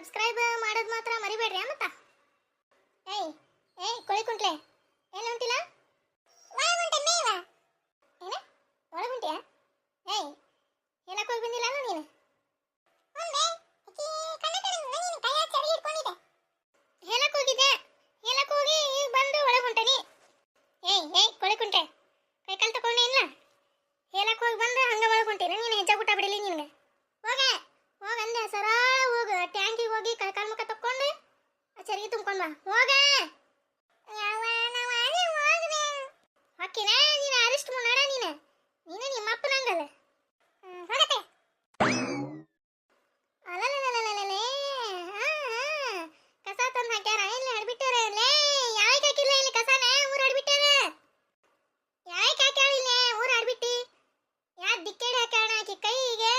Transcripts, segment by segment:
Subscribe ಮಾಡೋದು ಮಾತ್ರ ಮರಿಬೇಡ್ರಿ ಮತ್ತ. ಏಯ್ ಏಯ್ ಕೋಳಿ ಕುಂಟ್ಲೆ ಎಲ್ಲ ಹೊಂಟಿಲ್ಲ ಒಳಗುಂಟೆ ಮೇವ ಏನ ಒಳಗುಂಟಿಯಾ? ಏಯ್ ಹೇಳಕ್ ಹೋಗಿ ಬಂದಿಲ್ಲ ನೀನು. ಹೇಳಕ್ ಹೋಗಿದ್ದೆ, ಹೇಳಕ್ ಹೋಗಿ ಈಗ ಬಂದು ಒಳಗುಂಟನಿ. ಏಯ್ ಏಯ್ ಕೋಳಿ ಕುಂಟೆ ಕೈ ಕಾಲು ತಗೊಂಡೆ ಇಲ್ಲ, ಹೇಳಕ್ ಹೋಗಿ ಬಂದು ಹಂಗ ಒಳಗುಂಟೀನಿ. ನೀನು ಹೆಜ್ಜೆ ಗುಟ್ಟ ಬಿಡಲಿ ನಿನಗೆ. ಹೋಗ ಹೋಗಂದೆ ಸರಳ ಹೋಗು, ಟ್ಯಾಂಕಿಗೆ ಹೋಗಿ ಕೈ ಕಾಲು ಮುಖ ತಕ್ಕೊಂಡು ಚರಿಗೆ ತುಂಬ್ಕೊಂಡ್ ಬಾ. ಹೋಗ ಹೊಕ್ಕಿನ ನೀನು ಅರಿಷ್ಟು ಮುನ್ನಡ ನೀನು ನಿಮ್ಮ ಅಪ್ಪನಂಗಲ್ಲ. ಹೋಗತ್ತೆ ಅಲಲಲಲಲಲೇ ಕಸ ತಂದು ಹಾಕ್ಯಾರ ಇಲ್ಲಿ ಹಡ್ಬಿಟ್ಟಾರ. ಲೇ ಯಾಕೆ ಹಾಕಿಲ್ಲ ಇಲ್ಲಿ ಕಸನ? ಊರು ಹಡ್ಬಿಟ್ಟಾರ. ಯಾಕೆ ಹಾಕ್ಯಾಳ ಇಲ್ಲಿ ಊರು ಹಡ್ಬಿಟ್ಟಿ? ಯಾರು ದಿಕ್ಕೇಡಿ ಹಾಕ್ಯಾಳ ಆಕಿ ಕೈಗೆ?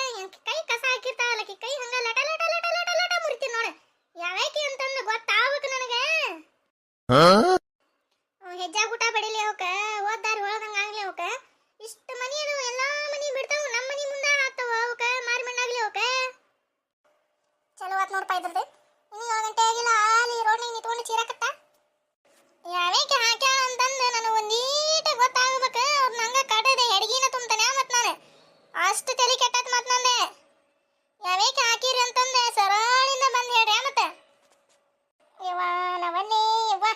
ಕೈ ಕಸ ಹಾಕಿರ್ತಾವಲ್ಲ ಆಕಿ ಕೈ ಹಂಗ ಲಟ ಲಟ ಲಟ ಲಟ ಲಟ ಮುರಿತೀನಿ ನೋಡು. ಯಾವಾಕಿ ಅಂತಂದು ಗೊತ್ತಾಗ್ಬೇಕು ನನಗೆ. ಹೆಜ್ಜಾ ಗುಟ ಬಡಿಲಿ ಅವಕ್ಕ, ಓದ್ದಾರಿ ಒಳದಂಗ ಆಗ್ಲಿ ಅವಕ್ಕ. ಇಷ್ಟು ಮನಿ ಅದು ಎಲ್ಲಾ ಮನಿ ಬಿಡ್ತಾವ, ನಮ್ಮ ಮನಿ ಮುಂದೆ ಹಾಕ್ತಾವ ಅವಕ್ಕ. ಮಾರಿ ಮಣ್ಣಾಗ್ಲಿ ಅವಕ್ಕ. ಚಲೋ ಆತ್ ನೋಡ್ಪ ಇದ್ರದ್ದು. ಇನ್ನು 7 ಗಂಟೆ ಆಗಿಲ್ಲ, ಅಲ್ಲಿ ರೋಡ್ನಾಗ ನಿಂತ್ಕೊಂಡು ಚೀರಾಕತ್ತ. ಯಾವೇಕೆ ಹಾಕ್ಯಾಳ ಅಂತಂದು ನನಗೆ ಒಂದೀಟ ಗೊತ್ತಾಗ್ಬೇಕು. ಅವ್ರು ನಂಗೆ ಕಡದೆ ಎಡಗಿನ ತುಂಬ್ತಾನೆ ಮತ್ತು ನಾನು ಅಷ್ಟು ತಲೆ ಕೆಟ್ಟತ್ ಮತ್ತು ನಂದೆ. ಯಾವೇಕೆ ಹಾಕಿರಿ ಅಂತಂದೆ ಸರಳಿಂದ ಬಂದು ಹೇಳ್ರಿ ಮತ್ತೆ. ಇವ ನವನ್ನೇ ಇವ್ವ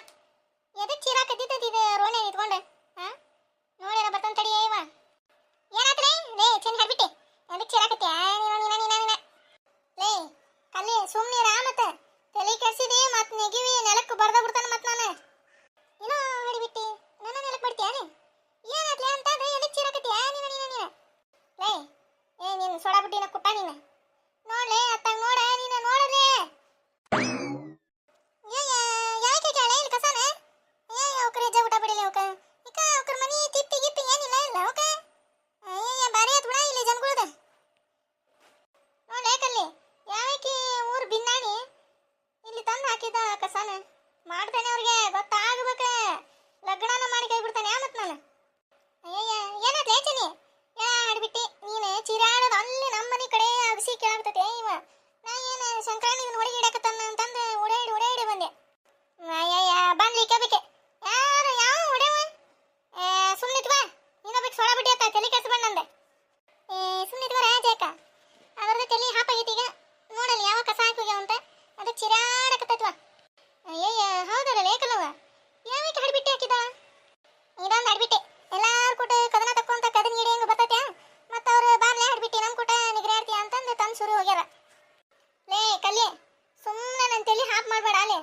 ಎದಕ್ಕೆ ಚೀರಾಕತ್ತಿದ್ದು ರೋಣೆ ನಿಂತ್ಕೊಂಡು? ಹಾಂ ನೋಡಿರ ಬರ್ತಂತ ತಡಿಯ ಇವ. ಏನಾತ್ರೆ ಲೇ ಚೆನ್ನ ಹಡ್ಬಿಟ್ಟೆ? ಎದಕ್ಕೆ ಚೀರಾಕತ್ತೀಯ ನೀನ? ಲೇ ಕಲ್ಲಿ ಸುಮ್ಮನಿರ ಮತ್ತೆ. ತಲೆ ಕೆಡ್ಸಿದಿ ಮತ್ತು ನೆಗಿವಿ ನೆಲಕ್ಕೆ ಬರ್ದ ಬಿಡ್ತಾನೆ ಮತ್ತು ನಾನು. ಏನೋ ಹಿಡಿಬಿಟ್ಟಿ ನನ್ನ ನೆಲಕ್ಕೆ ಬಿಡ್ತೀಯ ನೀ? ಏನಾತ್ಲೆ ಅಂತಂದ್ರೆ ಎದಕ್ಕೆ ಚೀರಾಕತ್ತೀಯ ನೀನು? ಲೇ ಏ ನೀನು ಸೋಡಾ ಬಿಟ್ಟಿನ ಕುಟ್ಟ ನೀನು. ನೋಡ್ಲೆ ಅತ್ತಾಗ ನೋಡ ನೀನು ನೋಡಲೇ. ಯಾಕೆ ಕೇಳ ಇಲ್ಲಿ ಕಸಾನ? ಅವಕ್ರ ಹೆಜ್ಜೆ ಊಟ ಬಿಡಿಲ್ಲ ಅವಕ್ಕ. ಈಗ ಅವ್ರ ಮನಿ ತಿಪ್ಪಿ ಗಿಪ್ಪಿ ಏನಿಲ್ಲ ಇಲ್ಲ ಅವಕ್ಕ. ಬಾರಿ ಆತ್ ಬಿಡ ಇಲ್ಲಿ ಜನಗಳದ. ನೋಡ್ಲೆ ಕಲ್ಲಿ ಯಾಕೆ ಊರು ಬಿನ್ನಾಣಿ ಇಲ್ಲಿ ತಂದು ಹಾಕಿದ ಕಸಾನ ಮಾಡ್ತಾನೆ. ಅವ್ರಿಗೆ ಗೊತ್ತಾಗ್ಬೇಕ. ಲಗ್ನನ ಮಾಡಿ ಕೈ ಬಿಡ್ತಾನೆ ಮತ್ ನಾನು. ಏನಾಯ್ತು ಏಚನಿ? ಆಡ್ಬಿಟ್ಟಿ ನೀನು ಚಿರಾಡೋದು ಅಲ್ಲಿ ನಮ್ಮ ಮನೆ ಕಡೆ ಅಗಸಿ ಕೇಳಾಗ್ತತೆ ಇವ. ನಾ ಏನು ಶಂಕರಣ್ಣ ಇದನ್ನ ಹೊಡಿಗೆ ಹಿಡಕತ್ತಾನ ಅಂತಂದು ಓಡಾಡಿ ಬಂದೆ. ಬಂದ್ಲಿ ಕೇಬೇಕೆ ಯಾರು ಯಾವ ಹೊಡೆವ? ಸುಮ್ಮನಿತ್ವಾ ಇನ್ನೊಬ್ಬಕ್ಕೆ ಸೊಳ ಬಿಟ್ಟಿ ಆತ ತಲೆ ಕೆಸ ಬಂದಂದೆ. ಸುಮ್ಮನಿತ್ವ ರಾಜಾಕ ಅದ್ರದ್ದು ತಲೆ ಹಾಪಾಗೈತಿ. ಈಗ ನೋಡಲ್ಲ ಯಾವ ಕಸ ಹಾಕೋಗ್ಯಾವ ಅಂತ ಅದಕ್ಕೆ ಚಿರಾಡಕತ್ತತ್ವ. ಹೌದಲ್ಲ ಲೇಖನವ ಯಾವಕ್ಕೆ ಹಡ್ಬಿಟ್ಟೆ ಹಾಕಿದ? ಇದೊಂದು ಹಡ್ಬಿಟ್ಟೆ ಎಲ್ಲಾರು ಕೂಟ ಕದನ ತಕ್ಕೊಂತ ಕದನ ಹಿಡಿ ಹೆಂಗೆ ಬರ್ತೈತೆ ಮತ್ತು ಅವ್ರು ಬಾರ್ಲೆ ಹಡ್ಬಿಟ್ಟಿ ನಮ್ಮ ಕೂಟ ನಿಗ್ರಾಡ್ತೀಯ ಅಂತಂದು ತಂದು ಸುರು ಹೋಗ್ಯಾರ. ಲೇ ಕಲ್ಲಿ ಸುಮ್ಮನೆ ನನ್ನ ತಲೆ ಹಾಪ್ ಮಾಡಬೇಡ ಅಲ್ಲೇ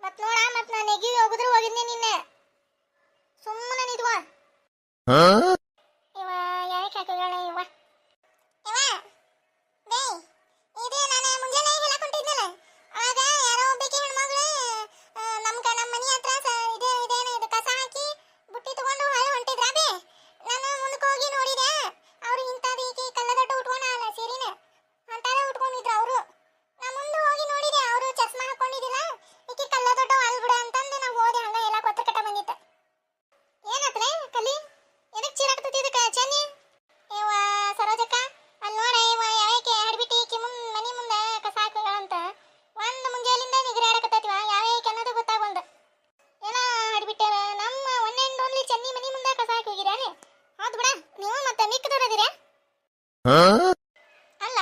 ಮತ್ತು ನೋಡ ಮತ್ತು ನಾನು ನೆಗಿವಿ ಹೋಗಿದ್ರು ಹೋಗಿದ್ನಿ ನಿನ್ನೆ. ಸುಮ್ಮನೆ ನಿದ್ವ ಇವ ಯಾಕೆ ಹಾಕಿಗಳ ಇವ ಬೇ ಇದು ನಾನು ಮುಂಜಾನೆ ಹೇಳಕೊಂಡಿದ್ನಲ್ಲ. ಆಗ ಯಾರೋ ಬೇಕಿ ಹೆಣ್ಮಗಳು ನಮ್ಮ ಮನೆ ಹತ್ರ ಇದೇನು ಕಸ ಹಾಕಿ ಬುಟ್ಟಿ ತಗೊಂಡು ಹೊಂಟಿದ್ರ ಬೇ. ನಾನು ಮುಂದಕ್ಕೆ ಹೋಗಿ ನೋಡಿದೆ ಅವ್ರು ಇಂಥದ್ದು ಈಕಿ ಕಲ್ಲದೊಡ್ಡ ಉಟ್ಕೊಂಡಲ್ಲ ಸೀರಿನ ಅಂತಾನೆ ಉಟ್ಕೊಂಡಿದ್ರು ಅವರು. ನಾ ಮುಂದೆ ಹೋಗಿ ನೋಡಿದೆ ಅವರು ಚಸ್ಮಾ ಹಾಕೊಂಡಿದ್ದಿಲ್ಲ. ಈಕಿ ಕಲ್ಲದೊಡ್ಡ ಅಲ್ಬಿಡ ಅಂತಂದು ನಾವು ಹೋದೆ. ಹಂಗ ಎಲ್ಲ ಕೊತ್ತ ಕಟ್ಟ ಬಂದಿತ್ತು. ಏನಾತ್ರೆ ಕಲಿ ಎದಕ್ಕೆ ಚೀರಾಕ್ತತಿ ಇದಕ್ಕೆ ಚೆನ್ನಿ? ಇವ ಸರೋಜಕ್ಕ ಅಲ್ಲಿ ನೋಡ ಇವ ಯಾವಕ್ಕೆ ಹಡ್ಬಿಟ್ಟು ಈಕಿ ಮನೆ ಮುಂದೆ ಕಸ ಹಾಕೋಗಳಂತ ಒಂದು ಮುಂಜಾಲಿಂದ ನಿಗ್ರಾಡಕತ್ತತಿವ ಯಾವಕ್ಕೆ ಅನ್ನೋದು ಗೊತ್ತಾಗ್ಬಂದು. ಏನೋ ಹಡ್ಬಿಟ್ಟೆ ನಮ್ಮ ಒನ್ ಆ್ಯಂಡ್ ಓನ್ಲಿ ಚೆನ್ನಿ ಮನೆ ಮುಂದೆ ಕಸ ಹಾಕಿ ಹೋಗಿರಾನೆ. ಹೌದು ಬಿಡ ನೀವು ಮತ್ತೆ ಮಿಕ್ಕದವ್ರದಿರಾ ಅಲ್ಲ?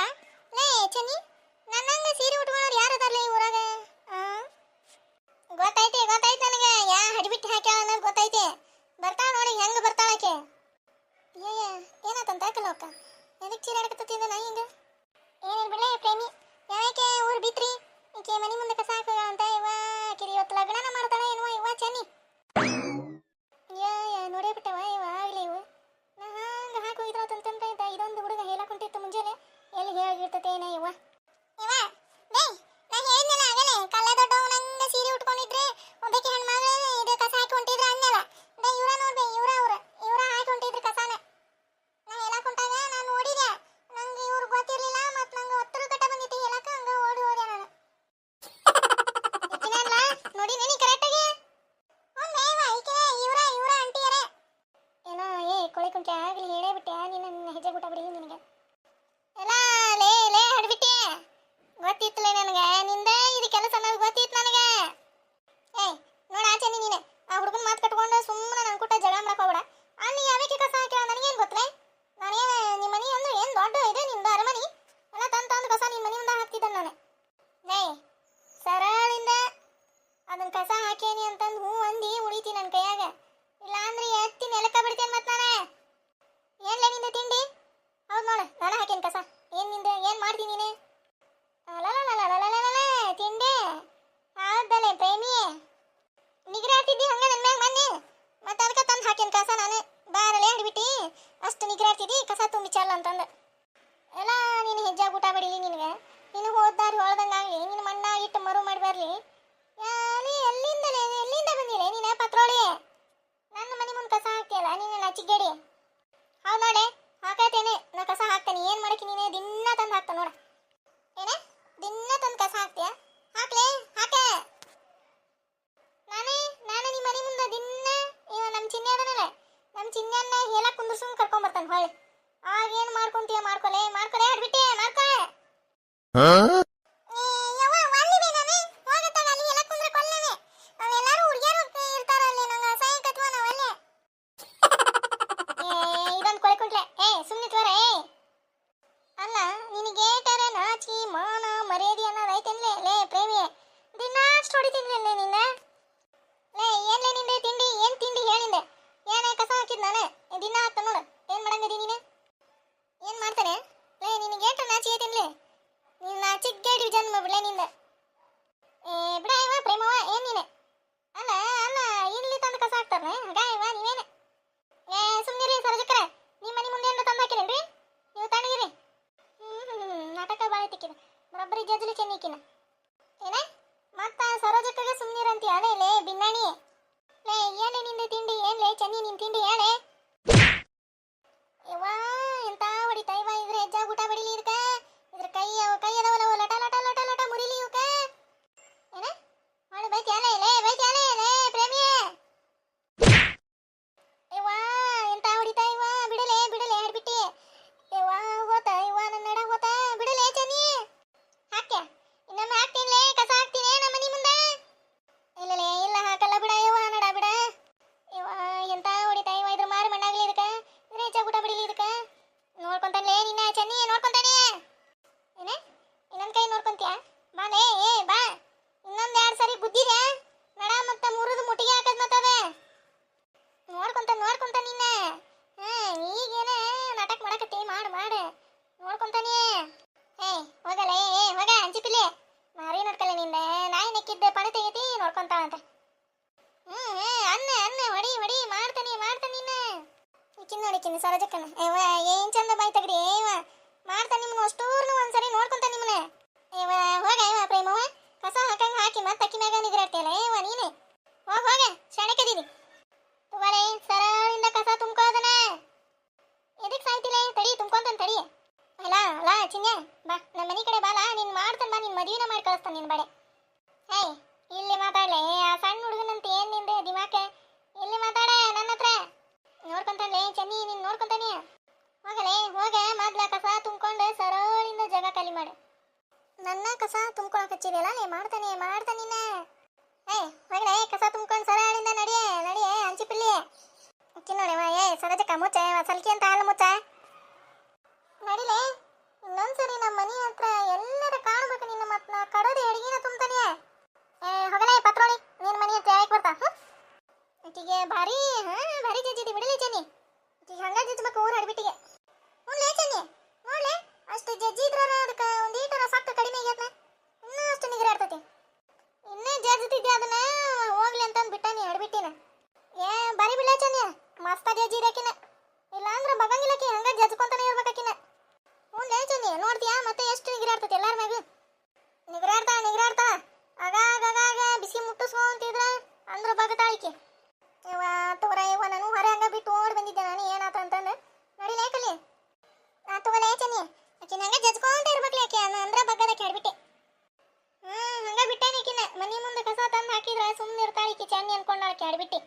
ಲೇ ಚೆನ್ನಿ ನನ್ನಂಗ ಸೀರೆ ಉಟ್ಕೊಳ್ಳೋರು ಯಾರು ಅದಾರಲ್ಲ ಈ ಊರಾಗ? ಗೊತ್ತೈತಿ ನನಗೆ ಯಾ ಹಡ್ಬಿಟ್ಟು ಹಾಕ್ಯಾಳ ಅನ್ನೋದು ಗೊತ್ತೈತಿ. ಬರ್ತಾಳ ನೋಡಿ ಹೆಂಗೆ ಬರ್ತಾಳಾಕೆ. ಏನಾತಂತ ಕಲೋಕ ಎದಕ್ಕೆ ಚೀರಾಡಕತ್ತಿದ್ದ ನಾ ಹಿಂಗ? ಏನೇನು ಬಿಡಲೇ ಪ್ರೇಮಿ ಯಾಕೆ ಊರು ಬಿತ್ರಿ ಈಕೆ ಮನೆ ಮುಂದೆ ಕಸ ಹಾಕೋಗ ಅಂತ. ಇವ ಕಿರಿ ಇವತ್ತು ಲಗ್ನನ ಮಾಡ್ತಾಳೆ ಏನೋ ಇವ ಚೆನ್ನಿ. ನೋಡೇ ಬಿಟ್ಟವ ಇವ ಆಗಲಿ ಇವು. ನಾ ಹಂಗೆ ಹಾಕೋಗಿದ್ರ ತಂತ ಇದೊಂದು ಹುಡುಗ ಹೇಳಕೊಂಡಿತ್ತು ಮುಂಜಾನೆ. ಎಲ್ಲಿ ಹೇಳಿರ್ತತೆ ಏನ ಇವ ಬೇ ನಾ ಹೇಳಿದ್ನಲ್ಲ ಆಗಲೇ ಕಲ್ಲ ದೊಡ್ಡವ ನಂಗೆ ಸೀರೆ ಉಟ್ಕೊಂಡಿದ್ರೆ ಒಬ್ಬಕ್ಕೆ ಹೆಣ್ಮಗಳು ಇದು ಕಸ ಹಾಕಿ ಹೊಂಟಿದ್ರೆ ಅನ್ನಲ್ಲ. ಬೇ ಇವ್ರ ನೋಡ್ಬೇ ಇವ್ರ ಹಾಕಿ ಹೊಂಟಿದ್ರು ಕಸಾನ. ನಾ ಹೇಳಕೊಂಟಾಗ ನಾನು ನೋಡಿದೆ. ನಂಗೆ ಇವ್ರು ಗೊತ್ತಿರ್ಲಿಲ್ಲ ಮತ್ತು ನಂಗೆ ಒತ್ತರು ಕಟ್ಟ ಬಂದಿತ್ತು ಹೇಳಕ್ಕೆ ಹಂಗೆ ಓಡಿ ಹೋದೆ ನಾನು. ಕಸ ಹಾಕೇನಿ ಅಂತಂದು ಹೂ ಅಂದಿ ಉಳಿತಿ ನನ್ನ ಕೈಯಾಗ. ಇಲ್ಲ ಅಂದ್ರೆ ಎತ್ತಿ ನೆಲಕ್ಕ ಬಿಡ್ತೇನೆ ಮತ್ ನಾನು. ಏನ್ಲೇ ನಿಂದ ತಿಂಡಿ? ಹೌದು ನೋಡು, ನಾನು ಹಾಕೇನಿ ಕಸ. ಏನ್ ನಿಂದ ಏನ್ ಮಾಡ್ತೀನಿ ನೀನು? ಅಲಲಲಲಲಲಲಲ ತಿಂಡೆ ಹೌದಲೆ ಪ್ರೇಮಿ. ನಿಗ್ರಾಡ್ತಿದ್ದಿ ಹಂಗ ನನ್ನ ಮ್ಯಾಗ ಮೊನ್ನೆ, ಮತ್ತೆ ಅದಕ್ಕೆ ತಂದು ಹಾಕೇನಿ ಕಸ ನಾನು. ಬಾರಲೆ ಹಿಡ್ಬಿಟ್ಟು ಅಷ್ಟು ನಿಗ್ರಾಡ್ತಿದ್ದಿ ಕಸ ತುಂಬಿ ಚಲ್ಲ ಅಂತಂದು. ಎಲ್ಲ ನೀನು ಹೆಜ್ಜಾಗ ಊಟ ಬಡಿಲಿ ನಿನಗೆ. ನೀನು ಹೋದಾರಿ ಹೊಳ್ದಂಗಾಗಲಿ, ನಿನ್ನ ಮಣ್ಣಾಗಿಟ್ಟು ಮರು ಮಾಡಿ ಬರಲಿ. ಎಲ್ಲಿಂದ ಬಂದಿಲ್ಲ ನೀನು ಪತ್ರೋಳಿ? ನನ್ನ ಮನೆ ಮುಂದೆ ಕಸ ಹಾಕ್ತಿಯಲ್ಲ ನೀನು ನಚಿಗೇಡಿ. ಹೌದು ನೋಡೆ, ಹಾಕತೇನೆ ನಾ ಕಸ ಹಾಕ್ತೇನೆ. ಏನು ಮಾಡಕ್ಕೆ ನೀನು ದಿನ ತಂದು ಹಾಕ್ತ ನೋಡ. ಏನ ದಿನ ತಂದು ಕಸ ಹಾಕ್ತೀಯ? ಹಾಕ್ಲೇ ಹಾಕ. ನಾನು ನಿಮ್ಮ ಮನೆ ಮುಂದೆ ದಿನ ಇವ ನಮ್ಮ ಚಿನ್ನೆ ಅದನಲ್ಲ, ನಮ್ಮ ಚಿನ್ನನ್ನ ಹೇಳಕ್ಕೆ ಕುಂದ್ರಸುಮ್ ಕರ್ಕೊಂಬರ್ತಾನೆ ಹೊಳ್ಳಿ. ಆಗೇನು ಮಾಡ್ಕೊಂತೀಯ ಮಾಡ್ಕೊಲೆ ಆಡ್ಬಿಟ್ಟೆ ಮಾಡ್ಕೊ. ಬರಬ್ಬರಿ ಜಜ್ಲಿ ಚೆನ್ನಿಕಿನ ಏನ ಮತ್ತ ಸರೋಜಕ್ಕಗೆ ಸುಮ್ಮನಿರಂತಿ ಅಲೆ ಲೇ ಬಿನ್ನಾಣಿ. ಲೇ ಏನೇ ನಿಂದ ತಿಂಡಿ? ಏನ್ಲೇ ಚೆನ್ನಿ ನಿನ್ ತಿಂಡಿ ಹೇಳೆ? ಯವ್ವಾ ಎಂತ ಹೊಡಿತಾ ಇವ ಇದ್ರ ಹೆಜ್ಜಾಗ ಊಟ ಬಡಿಲಿ ಇದಕ್ಕ. ಇದ್ರ ಕೈ ಅದಾವಲ್ಲ ಲಟ ಲಟ ಲಟ ಲಟ ಮುರಿಲಿ ಇವಕ್ಕ. ಏನ ಮಾಡಿ ಬೈತ್ಯಾಲೆ ಲೇ ಬೈತ್ಯಾಲೆ ಲೇ ಪ್ರೇಮಿಯೇ? ಯವ್ವಾ ಎಂತ ಹೊಡಿತಾ ಇವ, ಬಿಡಲೇ ಹಾಡ್ಬಿಟ್ಟಿ. ಯವ್ವಾ ಹೋತ ಇವ ನನ್ನ ನಡ ಹೋತ, ಬಿಡಲೇ ಚೆನ್ನಿ. ಹಾಕ್ಯ ಇನ್ನೊಮ್ಮೆ ಹಾಕ್ತೀನಿ ಕಸ ಹಾಕ್ತೀನಿ ನಮ್ಮ ಮನೆ ಮುಂದೆ. ಇಲ್ಲಲೇ ಇಲ್ಲ ಹಾಕಲ್ಲ ಬಿಡ ಯವ್ವ ನಡ ಬಿಡ. ಯವ್ವ ಎಂತ ಹೊಡಿತಾ ಇವ, ಇದ್ರ ಮಾರಿ ಮಣ್ಣಾಗ್ಲಿ ಇದಕ್ಕ. ಇದ್ರ ಹೆಚ್ಚಾಗ ಊಟ ಬಿಡಿಲಿ ಇದಕ್ಕ. ನೋಡ್ಕೊಂತಾನೆ ನಿನ್ನ ಚೆನ್ನಿ ನೋಡ್ಕೊಂತಾನೆ. ಏನ ಇನ್ನೊಂದು ಕೈ ನೋಡ್ಕೊಂತೀಯ? ಬಾಲೇ ಏ ಬಾ. ಇನ್ನೊಂದು 2 ಸರಿ ಬುದ್ಧಿದೆ ನಡ ಮತ್ತ ಮುರಿದು ಮುಟ್ಟಿಗೆ ಹಾಕದ್ ಮತ್ತದ. ನೋಡ್ಕೊಂತ ನಿನ್ನ. ಈಗೇನ ನಾಟಕ ಮಾಡಕತ್ತಿ ಮಾಡು ನೋಡ್ಕೊಂತಾನೆ. ಹೋಗಲೇ ಹೋಗ ಅಂಜಿಪಿಲಿ ಮಾರಿ ನೋಡ್ಕಲ್ಲ ನಿಂದ. ನಾಯಿ ನೆಕ್ಕಿದ್ದ ಪಣ ತೆಗತಿ ನೋಡ್ಕೊಂತಾಳಂತ. ಅನ್ನ ಹೊಡಿ ಮಾಡ್ತಾನೆ ನಿನ್ನ. ನೋಡಿಕಿನ್ನ ಸರೋಜಕ್ಕನ ಏನ್ ಚಂದ ಬಾಯ್ ತಗಡಿ. ಮಾಡ್ತಾನೆ ನಿಮ್ಮನ್ನ ಅಷ್ಟೂರ್ನು ಒಂದ್ಸರಿ ನೋಡ್ಕೊಂತ ನಿಮ್ಮನ್ನ. ಹೋಗ ಪ್ರೇಮವ ಕಸ ಹಾಕಂಗ ಹಾಕಿ ಮತ್ತೆ ಅಕ್ಕಿ ಮ್ಯಾಗ ನಿಗ್ರಾಡ್ತಿಯಲ್ಲ ನೀನೆ. ಹೋಗ ಶಾಣೆಕದೀನಿ. ತುಗಾರೆ ಸರಳಿಂದ ಕಸ ತುಂಬ್ಕೋದನ. ಎದಕ್ ಸಾಯ್ತಿಲೆ? ತಡಿ ತುಂಬ್ಕೊಂತಾನೆ ತಡಿ. ಅಲ್ಲ ಚಿನ್ನೆ ಬಾ ನಮ್ಮ ಮನೆ ಕಡೆ ಬಾಲ. ನೀನ್ ಮಾಡ್ತಾನೆ ಬಾ, ನಿನ್ ಮದುವೆನ ಮಾಡಿ ಕಳಿಸ್ತಾನೆ ನಿನ್ ಬಡೆ. ಇಲ್ಲಿ ಮಾತಾಡ್ಲೆ ಆ ಸಣ್ಣ ಹುಡುಗನಂತ ಏನ್ ನಿಂದೆ ದಿಮಾಕ? ಇಲ್ಲಿ ಮಾತಾಡ ನನ್ನ ಹತ್ರ. ನೋಡ್ಕೊಂತಾನೆ ಚೆನ್ನಿ ನೀನ್ ನೋಡ್ಕೊಂತಾನೆ. ಹೋಗ ಮೊದ್ಲ ಕಸ ತುಂಬ್ಕೊಂಡು ಸರಳಿಂದ ಜಾಗ ಖಾಲಿ ಮಾಡು. ನನ್ನ ಕಸ ತುಂಬ್ಕೊಳಕ್ ಹಚ್ಚಿದೆಯಲ್ಲ ನೀ ಮಾಡ್ತಾನೆ ನಿನ್ನ. ಹೋಗಲೇ ಕಸ ತುಂಬ್ಕೊಂಡು ಸರಳಿಂದ ನಡಿಯೇ ಅಂಚಿಪಿಲ್ಲಿ. ನೋಡಿ ಸರೋಜಕ್ಕ ಮುಚ್ಚ ಸಲ್ಕಿ ಅಂತ ಹಾಲು ಮುಚ್ಚ. ನಡಿಲೆ ಇನ್ನೊಂದ್ಸರಿ ನಮ್ಮ ಮನಿ ಹತ್ರ ಎಲ್ಲರ ಕಾಣ್ಬೇಕು ನಿನ್ನ. ಮತ್ ನಾ ಕಡೋದಿ ಅಡಿಗೆನ ತುಂಬ್ತಾನೆ. ಹೋಗಲೇ ಪತ್ರೋಳಿ ನಿನ್ ಮನಿ ಹತ್ರ ಯಾಕೆ ಬರ್ತಾ? ಈಕಿಗೆ ಭಾರಿ ಜಜ್ಜಿದಿ ಬಿಡಲಿ ಚೆನ್ನಿ. ಈಕಿಗೆ ಹಂಗ ಜಜ್ಬೇಕು ಊರ್ ಹಡ್ಬಿಟ್ಟಿಗೆ. ಹುಣ್ಲೇ ಚೆನ್ನಿ ನೋಡ್ಲೆ ಅಷ್ಟು ಜಜ್ಜಿದ್ರ ಅದಕ್ಕೆ ಒಂದೀಟರ ಸಕ್ಕ ಕಡಿಮೆ ಆಗೈತ್ನ. ಇನ್ನೂ ಅಷ್ಟು ನಿಗ್ರಾಡ್ತತಿ. ಇನ್ನೇ ಜಜ್ತಿದ್ದೆ ಅದನ್ನ ಹೋಗ್ಲಿ ಅಂತಂದು ಬಿಟ್ಟಾನಿ ಹಡ್ಬಿಟ್ಟಿನ. ಬರಿ ಬಿಡ್ಲೇ ಚೆನ್ನಿ ಮಸ್ತ ಜಜ್ಜಿದಾಕಿನ. ಇಲ್ಲ ಅಂದ್ರೆ ಬಗಂಗಿಲ್ಲಕಿ ಹಂಗ ಜಜ್ಕೊಂತಾನೆ ಇರ್ಬೇಕಾಕಿನ. ಹುಣ್ಲೇ ಚೆನ್ನಿ ನೋಡ್ತೀಯಾ ಮತ್ತೆ ಎಷ್ಟು ನಿಗ್ರಾಡ್ತತಿ ಎಲ್ಲಾರ ಮ್ಯಾಗ. ನಿಗ್ರಾಡ್ತಾ ಆಗಾಗ ಬಿಸಿ ಮುಟ್ಟಿಸ್ಕೊಂತಿದ್ರ ಅಂದ್ರ ಬಗತಾಳಿಕೆ. ತಗೋರ ನಾನು ಹೊರ ಹಂಗ ಬಿಟ್ಟು ಓಡಿ ಬಂದಿದ್ದೆ ನಾನು ಏನಾತ ಅಂತಂದು. ನಡಿಲೇ ಕಲಿ ತಗೋಲೇ ಚೆನ್ನಿ ಆಕಿನ ಹಂಗ ಜಜ್ಕೊಂತ ಇರ್ಬೇಕ್ಲಿ. ಆಕೆ ಅಂದ್ರ ಬಗ್ಗದಕ್ಕೆ ಹಾಡ್ಬಿಟ್ಟೆ. ಹಂಗ ಬಿಟ್ಟೇನಿ ಆಕಿನ. ಮನಿ ಮುಂದೆ ಕಸ ತಂದು ಹಾಕಿದ್ರ ಸುಮ್ಮನೆ ಇರ್ತಾಳಿಕಿ ಚೆನ್ನಿ ಅನ್ಕೊಂಡಾಳಕ್ಕೆ ಹಾಡ್ಬಿಟ್ಟಿ.